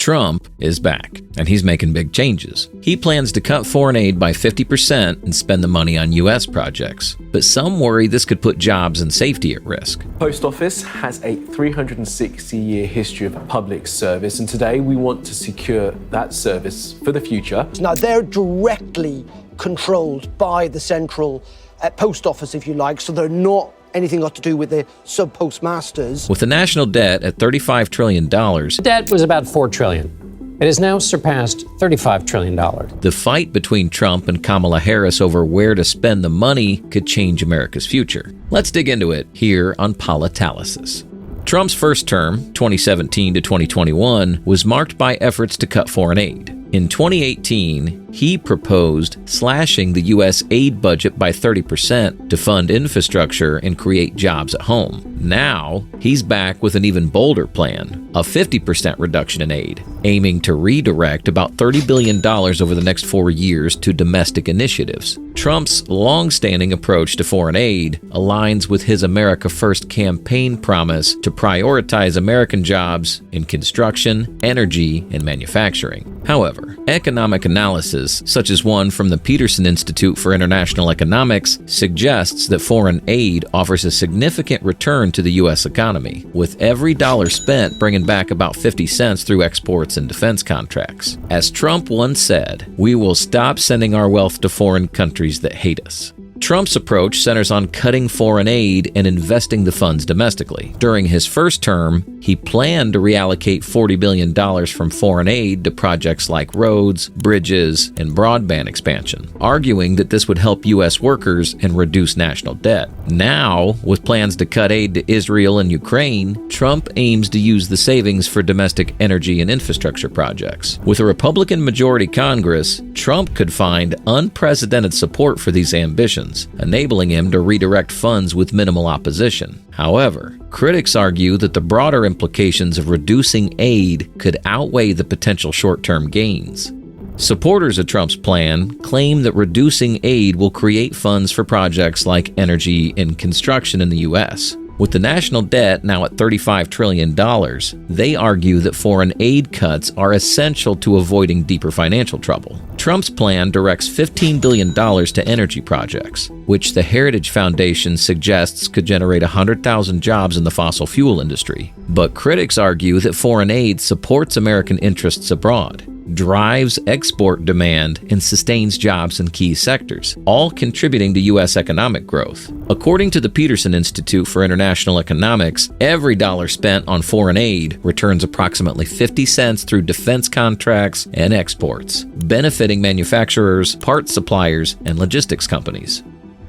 Trump is back, and he's making big changes. He plans to cut foreign aid by 50% and spend the money on U.S. projects. But some worry this could put jobs and safety at risk. Post Office has a 360-year history of public service, and today we want to secure that service for the future. Now, they're directly controlled by the central post office, if you like, so they're not anything got to do with the sub-postmasters. With the national debt at $35 trillion, debt was about $4 trillion. It has now surpassed $35 trillion. The fight between Trump and Kamala Harris over where to spend the money could change America's future. Let's dig into it here on Politalysis. Trump's first term, 2017 to 2021, was marked by efforts to cut foreign aid. In 2018, he proposed slashing the U.S. aid budget by 30% to fund infrastructure and create jobs at home. Now, he's back with an even bolder plan, a 50% reduction in aid, aiming to redirect about $30 billion over the next 4 years to domestic initiatives. Trump's long-standing approach to foreign aid aligns with his America First campaign promise to prioritize American jobs in construction, energy, and manufacturing. However, economic analysis, such as one from the Peterson Institute for International Economics, suggests that foreign aid offers a significant return to the U.S. economy, with every dollar spent bringing back about 50 cents through exports and defense contracts. As Trump once said, "We will stop sending our wealth to foreign countries that hate us." Trump's approach centers on cutting foreign aid and investing the funds domestically. During his first term, he planned to reallocate $40 billion from foreign aid to projects like roads, bridges, and broadband expansion, arguing that this would help U.S. workers and reduce national debt. Now, with plans to cut aid to Israel and Ukraine, Trump aims to use the savings for domestic energy and infrastructure projects. With a Republican majority Congress, Trump could find unprecedented support for these ambitions, enabling him to redirect funds with minimal opposition. However, critics argue that the broader implications of reducing aid could outweigh the potential short-term gains. Supporters of Trump's plan claim that reducing aid will create funds for projects like energy and construction in the U.S. With the national debt now at $35 trillion, they argue that foreign aid cuts are essential to avoiding deeper financial trouble. Trump's plan directs $15 billion to energy projects, which the Heritage Foundation suggests could generate 100,000 jobs in the fossil fuel industry. But critics argue that foreign aid supports American interests abroad, drives export demand, and sustains jobs in key sectors, all contributing to U.S. economic growth. According to the Peterson Institute for International Economics, every dollar spent on foreign aid returns approximately 50 cents through defense contracts and exports, benefiting manufacturers, parts suppliers, and logistics companies.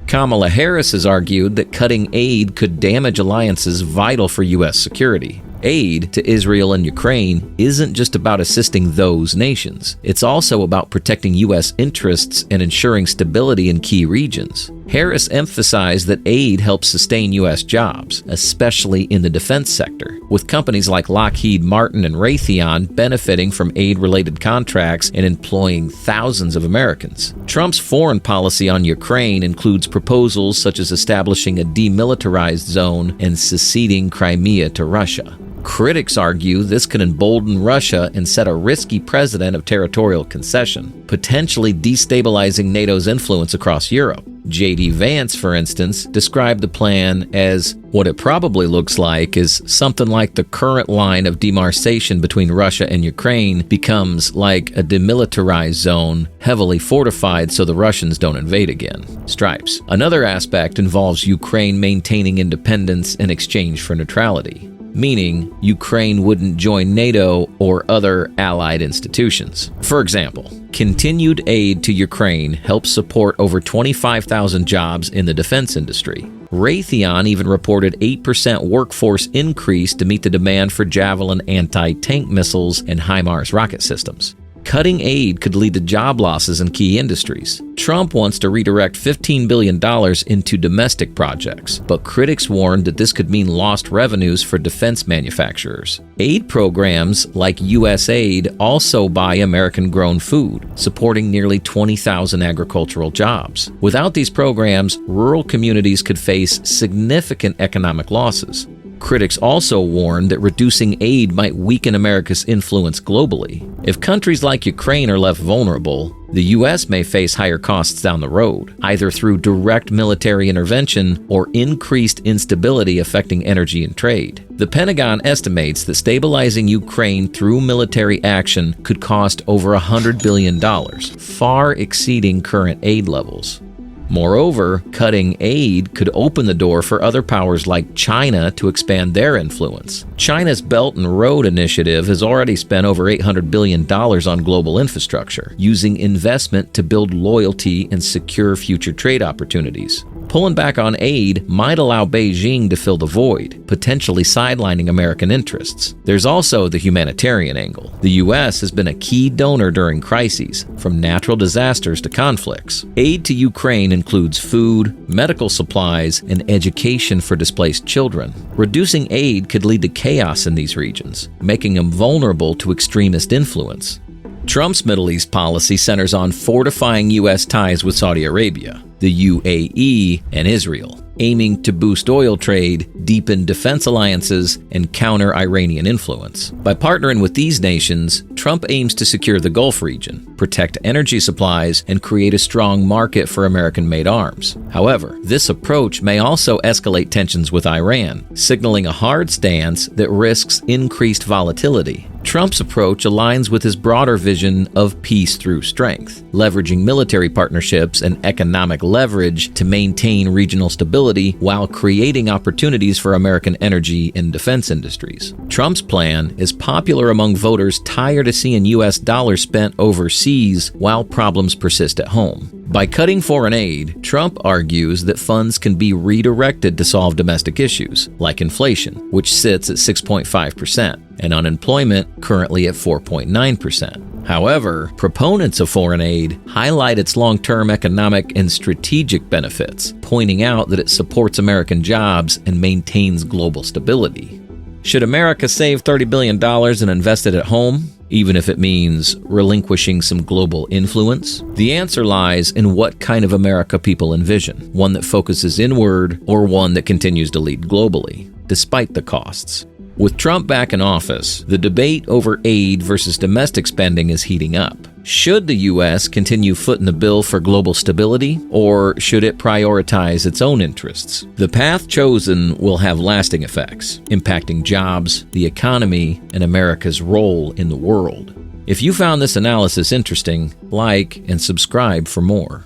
Kamala Harris has argued that cutting aid could damage alliances vital for U.S. security. Aid to Israel and Ukraine isn't just about assisting those nations. It's also about protecting U.S. interests and ensuring stability in key regions. Harris emphasized that aid helps sustain U.S. jobs, especially in the defense sector, with companies like Lockheed Martin and Raytheon benefiting from aid-related contracts and employing thousands of Americans. Trump's foreign policy on Ukraine includes proposals such as establishing a demilitarized zone and seceding Crimea to Russia. Critics argue this could embolden Russia and set a risky precedent of territorial concession, potentially destabilizing NATO's influence across Europe. J.D. Vance, for instance, described the plan as what it probably looks like is something like the current line of demarcation between Russia and Ukraine becomes like a demilitarized zone, heavily fortified so the Russians don't invade again. Stripes. Another aspect involves Ukraine maintaining independence in exchange for neutrality, meaning Ukraine wouldn't join NATO or other allied institutions. For example, continued aid to Ukraine helps support over 25,000 jobs in the defense industry. Raytheon even reported 8% workforce increase to meet the demand for Javelin anti-tank missiles and HIMARS rocket systems. Cutting aid could lead to job losses in key industries. Trump wants to redirect $15 billion into domestic projects, but critics warned that this could mean lost revenues for defense manufacturers. Aid programs like USAID also buy American-grown food, supporting nearly 20,000 agricultural jobs. Without these programs, rural communities could face significant economic losses. Critics also warn that reducing aid might weaken America's influence globally. If countries like Ukraine are left vulnerable, the U.S. may face higher costs down the road, either through direct military intervention or increased instability affecting energy and trade. The Pentagon estimates that stabilizing Ukraine through military action could cost over $100 billion, far exceeding current aid levels. Moreover, cutting aid could open the door for other powers like China to expand their influence. China's Belt and Road Initiative has already spent over $800 billion on global infrastructure, using investment to build loyalty and secure future trade opportunities. Pulling back on aid might allow Beijing to fill the void, potentially sidelining American interests. There's also the humanitarian angle. The U.S. has been a key donor during crises, from natural disasters to conflicts. Aid to Ukraine includes food, medical supplies, and education for displaced children. Reducing aid could lead to chaos in these regions, making them vulnerable to extremist influence. Trump's Middle East policy centers on fortifying U.S. ties with Saudi Arabia, the UAE, and Israel, aiming to boost oil trade, deepen defense alliances, and counter Iranian influence. By partnering with these nations, Trump aims to secure the Gulf region, protect energy supplies, and create a strong market for American-made arms. However, this approach may also escalate tensions with Iran, signaling a hard stance that risks increased volatility. Trump's approach aligns with his broader vision of peace through strength, leveraging military partnerships and economic leverage to maintain regional stability while creating opportunities for American energy and defense industries. Trump's plan is popular among voters tired of seeing U.S. dollars spent overseas while problems persist at home. By cutting foreign aid, Trump argues that funds can be redirected to solve domestic issues, like inflation, which sits at 6.5%, and unemployment currently at 4.9%. However, proponents of foreign aid highlight its long-term economic and strategic benefits, pointing out that it supports American jobs and maintains global stability. Should America save $30 billion and invest it at home, even if it means relinquishing some global influence? The answer lies in what kind of America people envision, one that focuses inward or one that continues to lead globally, despite the costs. With Trump back in office, the debate over aid versus domestic spending is heating up. Should the U.S. continue footing the bill for global stability, or should it prioritize its own interests? The path chosen will have lasting effects, impacting jobs, the economy, and America's role in the world. If you found this analysis interesting, like and subscribe for more.